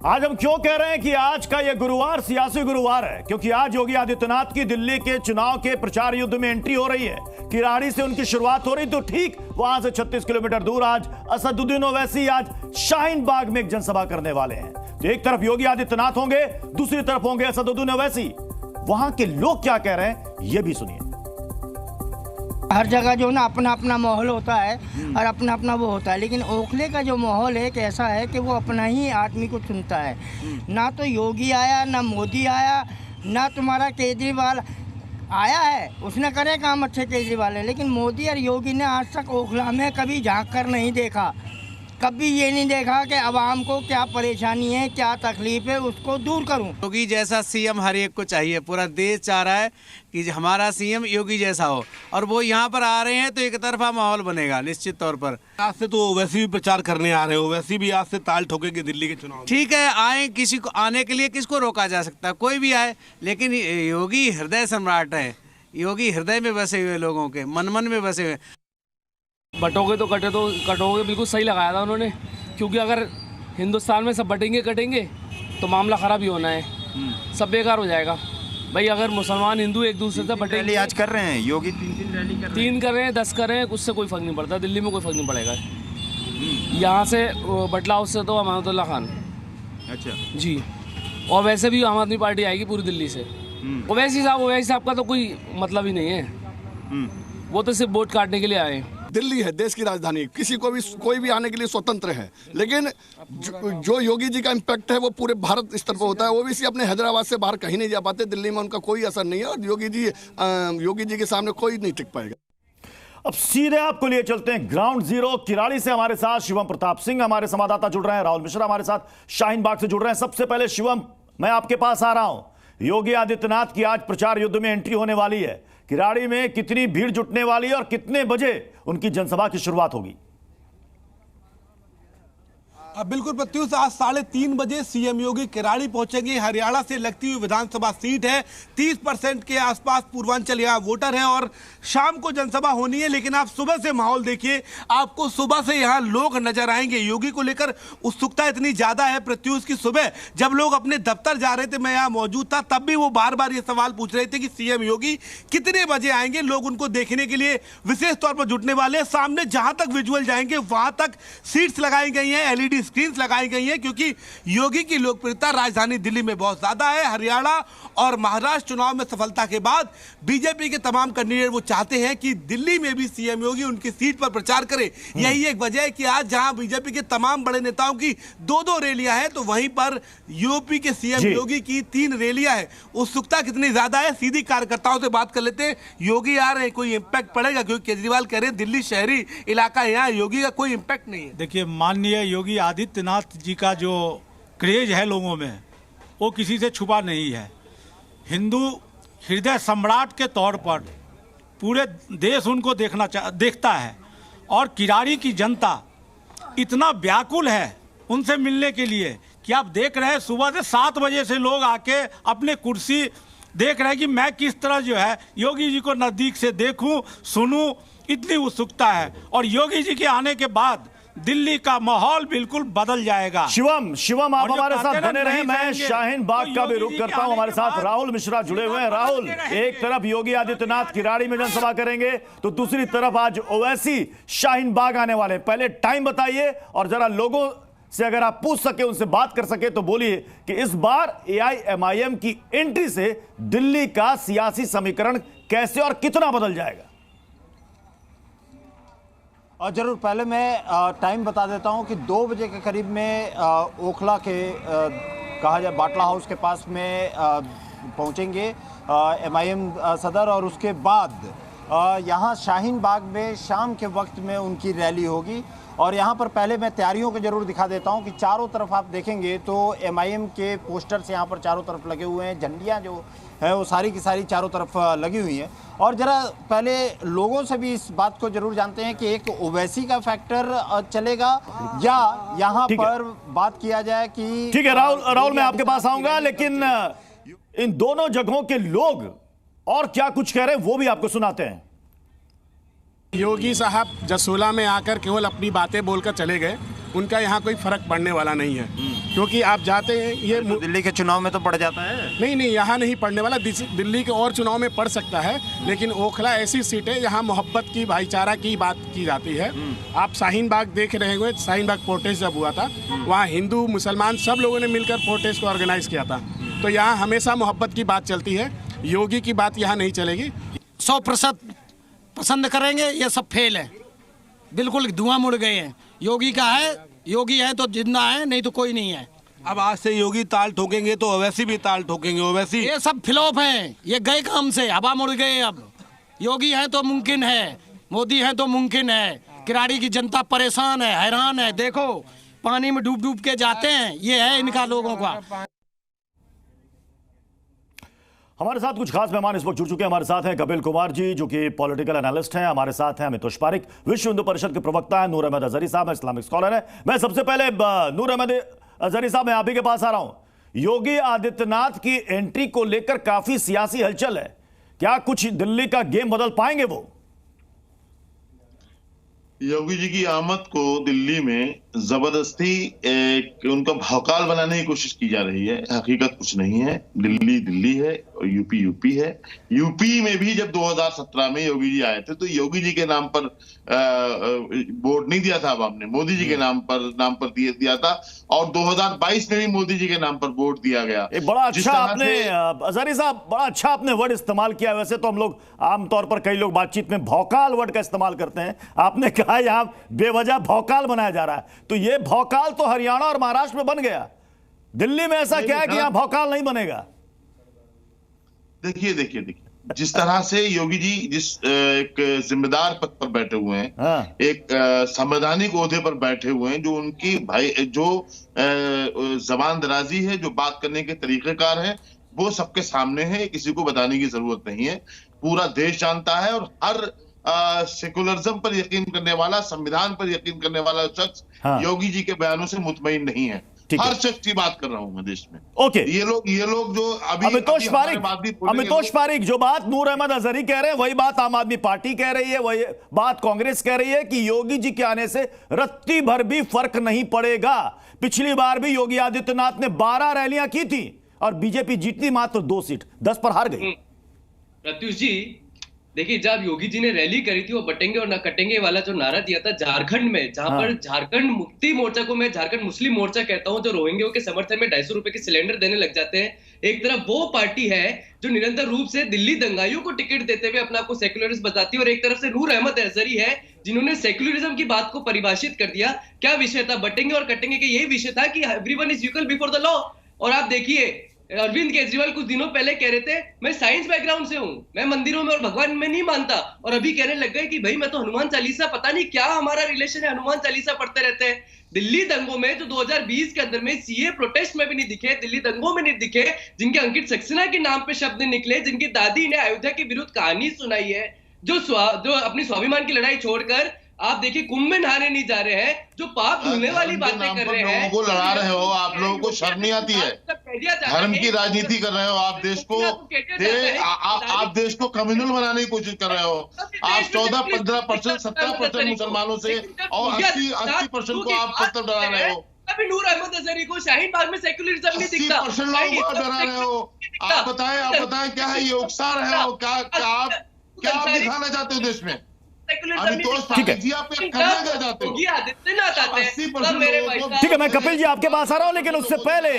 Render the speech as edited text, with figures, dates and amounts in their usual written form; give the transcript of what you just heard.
आज हम क्यों कह रहे हैं कि आज का यह गुरुवार सियासी गुरुवार है? क्योंकि आज योगी आदित्यनाथ की दिल्ली के चुनाव के प्रचार युद्ध में एंट्री हो रही है। किराड़ी से उनकी शुरुआत हो रही, तो ठीक वहां से 36 किलोमीटर दूर आज असदुद्दीन ओवैसी आज शाहीन बाग में एक जनसभा करने वाले हैं। तो एक तरफ योगी आदित्यनाथ होंगे, दूसरी तरफ होंगे असदुद्दीन ओवैसी। वहां के लोग क्या कह रहे हैं, यह भी सुनिए। हर जगह जो ना अपना अपना माहौल होता है और अपना अपना वो होता है, लेकिन ओखले का जो माहौल है कैसा है कि वो अपना ही आदमी को चुनता है। ना तो योगी आया, ना मोदी आया, ना तुम्हारा केजरीवाल आया है, उसने करे काम अच्छे केजरीवाल है, लेकिन मोदी और योगी ने आज तक ओखला में कभी झांक कर नहीं देखा। कभी ये नहीं देखा कि आवाम को क्या परेशानी है, क्या तकलीफ है, उसको दूर करूं। योगी जैसा सीएम हर एक को चाहिए। पूरा देश चाह रहा है कि हमारा सीएम योगी जैसा हो, और वो यहाँ पर आ रहे हैं तो एक तरफा माहौल बनेगा निश्चित तौर पर। आज से तो वैसे भी प्रचार करने आ रहे हो, वैसे भी आज से ताल ठोकेंगे दिल्ली के चुनाव। ठीक है, आए, किसी को आने के लिए किसको रोका जा सकता है, कोई भी आए, लेकिन योगी हृदय सम्राट है। योगी हृदय में बसे हुए लोगों के, मन मन में बसे हुए। बटोगे तो कटोगे, बिल्कुल सही लगाया था उन्होंने, क्योंकि अगर हिंदुस्तान में सब बटेंगे कटेंगे तो मामला ख़राब ही होना है, सब बेकार हो जाएगा। भाई अगर मुसलमान हिंदू एक दूसरे से बटेंगे, आज कर रहे हैं योगी, 3 रैली कर रहे हैं, 3 कर रहे हैं, 10 कर रहे हैं, उससे कोई फ़र्क नहीं पड़ता। दिल्ली में कोई फ़र्क नहीं पड़ेगा। यहाँ से बटला हाउस से तो अमानतुल्लाह खान, अच्छा जी, और वैसे भी आम आदमी पार्टी आएगी पूरी दिल्ली से। ओवैसी साहब का तो कोई मतलब ही नहीं है, वो तो सिर्फ वोट काटने के लिए आए। दिल्ली है देश की राजधानी, किसी को भी कोई भी आने के लिए स्वतंत्र है, लेकिन जो योगी जी का इम्पैक्ट है वो पूरे भारत स्तर पर होता है। ओवैसी अपने हैदराबाद से बाहर कहीं नहीं जा पाते, दिल्ली में उनका कोई असर नहीं है, और योगी जी के सामने कोई नहीं टिक पाएगा। अब सीधे आपको लिए चलते हैं ग्राउंड जीरो। किराड़ी से हमारे साथ शिवम प्रताप सिंह हमारे संवाददाता जुड़ रहे हैं, राहुल मिश्रा हमारे साथ शाहीन बाग से जुड़ रहे हैं। सबसे पहले शिवम, मैं आपके पास आ रहा हूं। योगी आदित्यनाथ की आज प्रचार युद्ध में एंट्री होने वाली है। किराड़ी में कितनी भीड़ जुटने वाली है और कितने बजे उनकी जनसभा की शुरुआत होगी? बिल्कुल प्रत्युष, आज 3:30 बजे सीएम योगी किराड़ी पहुंचेंगे। हरियाणा से लगती हुई विधानसभा सीट है, 30% के आसपास पूर्वांचल यहाँ वोटर है, और शाम को जनसभा होनी है। लेकिन आप सुबह से माहौल देखिए, आपको सुबह से यहाँ लोग नजर आएंगे। योगी को लेकर उत्सुकता इतनी ज्यादा है प्रत्युष की सुबह जब लोग अपने दफ्तर जा रहे थे, मैं यहाँ मौजूद था, तब भी वो बार बार ये सवाल पूछ रहे थे कि सीएम योगी कितने बजे आएंगे। लोग उनको देखने के लिए विशेष तौर पर जुटने वाले हैं। सामने जहां तक विजुअल जाएंगे वहां तक सीट्स लगाई गई हैं, एलईडी स्क्रीन लगाई गई हैं, क्योंकि योगी की लोकप्रियता राजधानी दिल्ली में बहुत ज्यादा है। हरियाणा और महाराष्ट्र चुनाव में सफलता के बाद बीजेपी के तमाम कैंडिडेट वो चाहते हैं कि दिल्ली में भी सीएम योगी उनकी सीट पर प्रचार करे। यही एक वजह है कि आज जहां बीजेपी के तमाम बड़े नेताओं की 2-2 रैलियां हैं, तो वहीं पर यूपी के सीएम योगी की 3 रैलियां हैं। उत्सुकता कितनी ज्यादा है, सीधी कार्यकर्ताओं से बात कर लेते हैं। योगी आ रहे हैं, कोई इंपैक्ट पड़ेगा? क्योंकि केजरीवाल कह रहे हैं दिल्ली शहरी इलाका है, यहाँ योगी का कोई इंपैक्ट नहीं है। देखिए, माननीय योगी आदित्यनाथ जी का जो क्रेज है लोगों में, वो किसी से छुपा नहीं है। हिंदू हृदय सम्राट के तौर पर पूरे देश उनको देखता है, और किराड़ी की जनता इतना व्याकुल है उनसे मिलने के लिए कि आप देख रहे हैं सुबह से 7 बजे से लोग आके अपने कुर्सी देख रहे हैं कि मैं किस तरह जो है योगी जी को नज़दीक से देखूं, सुनूं, इतनी उत्सुकता है। और योगी जी के आने के बाद दिल्ली का माहौल बिल्कुल बदल जाएगा। शिवम आप हमारे साथ बने रहे। मैं शाहीन बाग का भी रुख करता हूं, हमारे साथ राहुल मिश्रा जुड़े हुए हैं। राहुल, एक तरफ योगी आदित्यनाथ किराड़ी में जनसभा करेंगे, तो दूसरी तरफ आज ओवैसी शाहीन बाग आने वाले। पहले टाइम बताइए, और जरा लोगों से अगर आप पूछ सके, उनसे बात कर सके, तो बोलिए कि इस बार AIMIM की एंट्री से दिल्ली का सियासी समीकरण कैसे और कितना बदल जाएगा? और जरूर, पहले मैं टाइम बता देता हूं कि 2 बजे के करीब में ओखला के कहा जाए बाटला हाउस के पास में पहुंचेंगे MIM सदर, और उसके बाद यहां शाहीन बाग में शाम के वक्त में उनकी रैली होगी। और यहाँ पर पहले मैं तैयारियों को जरूर दिखा देता हूँ कि चारों तरफ आप देखेंगे तो MIM के पोस्टर्स यहाँ पर चारों तरफ लगे हुए हैं, झंडियाँ जो है वो सारी की सारी चारों तरफ लगी हुई हैं। और जरा पहले लोगों से भी इस बात को जरूर जानते हैं कि एक ओवैसी का फैक्टर चलेगा, या यहाँ पर बात किया जाए कि ठीक है। राहुल मैं आपके पास आऊंगा, लेकिन इन दोनों जगहों के लोग और क्या कुछ कह रहे हैं वो भी आपको सुनाते हैं। योगी साहब जसोला में आकर केवल अपनी बातें बोलकर चले गए, उनका यहाँ कोई फर्क पड़ने वाला नहीं है, क्योंकि आप जाते हैं ये तो दिल्ली के चुनाव में तो पड़ जाता है। नहीं नहीं, यहाँ नहीं पड़ने वाला, दिल्ली के और चुनाव में पड़ सकता है, लेकिन ओखला ऐसी सीट है जहाँ मोहब्बत की, भाईचारा की बात की जाती है। आप शाहीन बाग देख रहे होंगे, शाहीन बाग प्रोटेस्ट जब हुआ था, वहाँ हिंदू मुसलमान सब लोगों ने मिलकर प्रोटेस्ट को ऑर्गेनाइज किया था। तो यहाँ हमेशा मोहब्बत की बात चलती है, योगी की बात यहाँ नहीं चलेगी। 100% पसंद करेंगे, ये सब फेल है, बिल्कुल धुआं मुड़ गए हैं। योगी का है, योगी है तो जिंदा है, नहीं तो कोई नहीं है। अब आज से योगी ताल ठोकेंगे तो ओवैसी भी ताल ठोकेंगे। ओवैसी ये सब फ्लॉप हैं, ये गए काम से, हवा मुड़ गए। अब योगी है तो मुमकिन है, मोदी है तो मुमकिन है। किराड़ी की जनता परेशान है, हैरान है, देखो पानी में डूब डूब के जाते हैं, ये है इनका लोगों का। हमारे साथ कुछ खास मेहमान इस वक्त जुड़ चुके हैं। हमारे साथ हैं कपिल कुमार जी, जो कि पॉलिटिकल एनालिस्ट हैं। हमारे साथ हैं अमितोष पारिक, विश्व हिंदू परिषद के प्रवक्ता हैं। नूर अहमद अजहरी साहब इस्लामिक स्कॉलर हैं। मैं सबसे पहले नूर अहमद अजहरी साहब, मैं आप ही के पास आ रहा हूं। योगी आदित्यनाथ की एंट्री को लेकर काफी सियासी हलचल है, क्या कुछ दिल्ली का गेम बदल पाएंगे वो? योगी जी की आमद को दिल्ली में जबरदस्ती उनका भौकाल बनाने की कोशिश की जा रही है। हकीकत कुछ नहीं है। दिल्ली दिल्ली है और यूपी यूपी है। यूपी में भी जब 2017 में योगी जी आए थे तो योगी जी के नाम पर वोट नहीं दिया था आवाम ने, मोदी जी के नाम पर दिया था। और 2022 में भी मोदी जी के नाम पर वोट दिया गया। एक बड़ा अच्छा आपने अजहरी साहब, बड़ा अच्छा आपने वर्ड इस्तेमाल किया। वैसे तो हम लोग आमतौर पर कई लोग बातचीत में भौकाल वर्ड का इस्तेमाल करते हैं, आपने कहा यहां बेवजह भौकाल बनाया जा रहा है। तो ये भौकाल तो हरियाणा और महाराष्ट्र में बन गया, दिल्ली में ऐसा क्या है कि यहां भौकाल नहीं बनेगा? देखिए जिस तरह से योगी जी जिस एक जिम्मेदार पद पर बैठे हुए हैं, एक संवैधानिक ओहदे पर बैठे हुए हैं, जो उनकी जो जबान दराजी है, जो बात करने के तरीकेकार है, वो सबके सामने है, किसी को बताने की जरूरत नहीं है। पूरा देश जानता है। और हर सेकुलरिज्म पर यकीन करने वाला, संविधान पर यकीन करने वाला शख्स योगी जी के बयानों से मुतमईन नहीं है। हर शख्स की बात कर रहा हूं मैं देश में। ओके, ये लोग जो अभी अमितोष पारिक जो बात नूर अहमद अजहरी कह रहे हैं, वही बात आम आदमी पार्टी कह रही है, वही बात कांग्रेस कह रही है कि योगी जी के आने से रत्ती भर भी फर्क नहीं पड़ेगा। पिछली बार भी योगी आदित्यनाथ ने 12 रैलियां की थी और बीजेपी जीतनी मात्र 2 सीट, 10 पर हार गई। प्रत्युष जी देखिए, जब योगी जी ने रैली करी थी, वो बटेंगे और न कटेंगे वाला जो नारा दिया था झारखंड में, जहां पर झारखंड मुक्ति मोर्चा को मैं झारखंड मुस्लिम मोर्चा कहता हूं, जो रोहिंग्या के समर्थन में 250 रुपए के सिलेंडर देने लग जाते हैं। एक तरफ वो पार्टी है जो निरंतर रूप से दिल्ली दंगाइयों को टिकट देते हुए अपने आप को सेक्युलरिस्ट बताती है, और एक तरफ से नूर अहमद अजहरी है जिन्होंने सेक्युलरिज्म की बात को परिभाषित कर दिया। क्या विषय था? बटेंगे और कटेंगे के यही विषय था कि everyone is equal before the law. और आप देखिए, अरविंद केजरीवाल कुछ दिनों पहले कह रहे थे मैं साइंस बैकग्राउंड से हूं, मैं मंदिरों में और भगवान में नहीं मानता, और अभी कहने लग गए कि भाई मैं तो हनुमान चालीसा, पता नहीं क्या हमारा रिलेशन है, हनुमान चालीसा पढ़ते रहते हैं। दिल्ली दंगों में जो 2020 के अंदर में सीए प्रोटेस्ट में भी नहीं दिखे, दिल्ली दंगों में नहीं दिखे, जिनके अंकित सक्सेना के नाम पे शब्द निकले, जिनकी दादी ने अयोध्या के विरुद्ध कहानी सुनाई है, जो अपनी स्वाभिमान की लड़ाई छोड़कर आप देखिए कुंभ में नहाने नहीं जा रहे हैं, जो पाप धुलने वाली बातें कर रहे हैं, लोगों को लड़ा रहे हो, आप लोगों को शर्म नहीं आती है? धर्म की राजनीति कर रहे हो आप, देश को आप देश को कम्युनल बनाने की कोशिश कर रहे हो। आप 14-15%, 17% मुसलमानों से और 80% को आप पत्थर डरा रहे हो। अभी नूर अहमद अजहरी को शाहीन बाग में सेक्युलरिज्म नहीं दिखता, 80% लोगों को डरा रहे हो। आप बताएं क्या है, ये उकसा रहे हो? क्या आप दिखाना चाहते हो देश में? ठीक है, ठीक है, मैं कपिल जी आपके पास आ रहा हूं, लेकिन उससे पहले